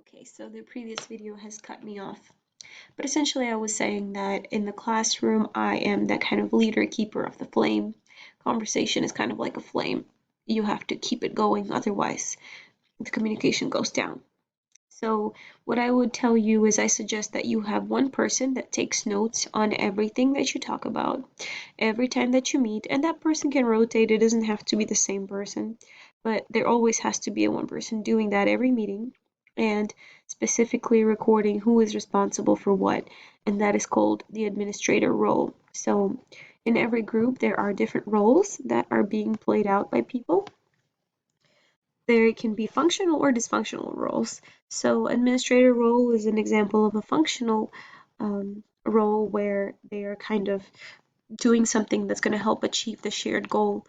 Okay, so the previous video has cut me off. But essentially, I was saying that in the classroom, I am that kind of leader, keeper of the flame. Conversation is kind of like a flame. You have to keep it going, otherwise, the communication goes down. So, what I would tell you is I suggest that you have one person that takes notes on everything that you talk about every time that you meet, and that person can rotate. It doesn't have to be the same person, but there always has to be a one person doing that every meeting and specifically recording who is responsible for what, and that is called the administrator role. So, in every group, there are different roles that are being played out by people. There can be functional or dysfunctional roles. So administrator role is an example of a functional role where they are kind of doing something that's going to help achieve the shared goal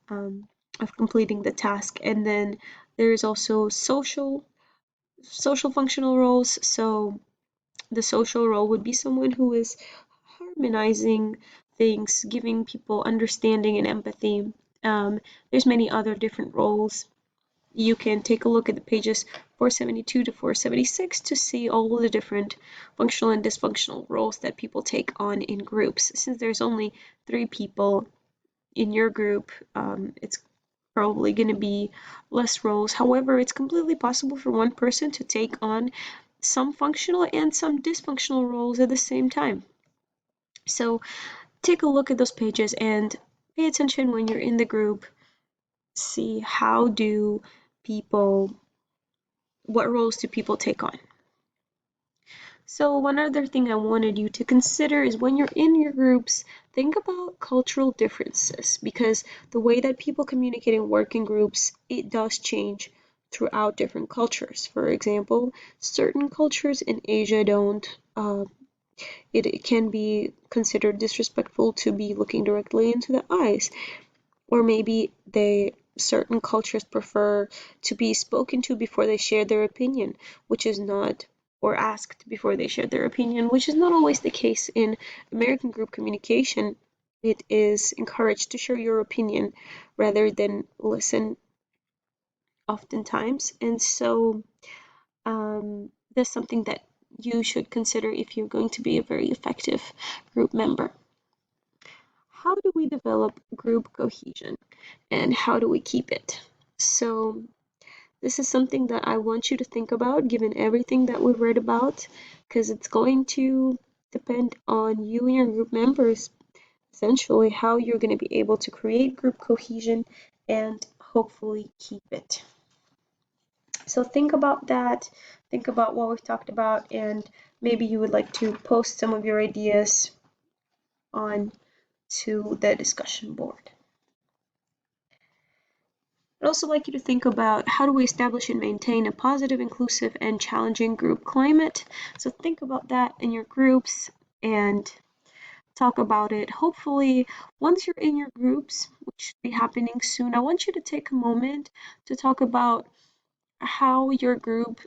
of completing the task. And then there's also social functional roles. So the social role would be someone who is harmonizing things, giving people understanding and empathy. There's many other different roles. You can take a look at the pages 472 to 476 to see all the different functional and dysfunctional roles that people take on in groups. Since there's only 3 people in your group, it's probably going to be less roles. However, it's completely possible for one person to take on some functional and some dysfunctional roles at the same time. So take a look at those pages and pay attention when you're in the group. See how do people what roles do people take on? So one other thing I wanted you to consider is when you're in your groups, think about cultural differences because the way that people communicate and work in groups, it does change throughout different cultures. For example, certain cultures in Asia don't, it can be considered disrespectful to be looking directly into the eyes. Or maybe certain cultures prefer to be spoken to before they share their opinion, which is not, or asked before they share their opinion, which is not always the case in American group communication. It is encouraged to share your opinion rather than listen oftentimes. And so that's something that you should consider if you're going to be a very effective group member. How do we develop group cohesion and how do we keep it? So this is something that I want you to think about given everything that we've read about because it's going to depend on you and your group members essentially how you're going to be able to create group cohesion and hopefully keep it. So think about that, think about what we've talked about, and maybe you would like to post some of your ideas on to the discussion board. I'd also like you to think about how do we establish and maintain a positive, inclusive, and challenging group climate. So think about that in your groups and talk about it. Hopefully, once you're in your groups, which should be happening soon, I want you to take a moment to talk about how your group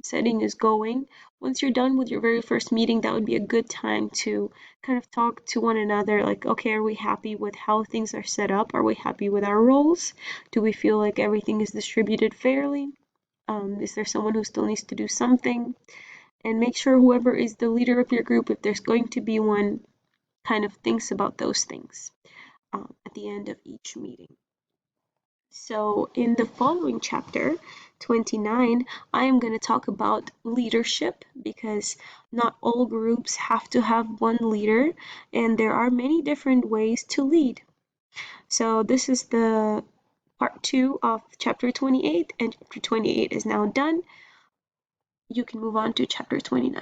setting is going. Once you're done with your very first meeting, that would be a good time to kind of talk to one another like, okay, are we happy with how things are set up? Are we happy with our roles? Do we feel like everything is distributed fairly? Is there someone who still needs to do something? And make sure whoever is the leader of your group, if there's going to be one, kind of thinks about those things at the end of each meeting. So in the following chapter, 29, I am going to talk about leadership because not all groups have to have one leader and there are many different ways to lead. So this is the part 2 of chapter 28 and chapter 28 is now done. You can move on to chapter 29.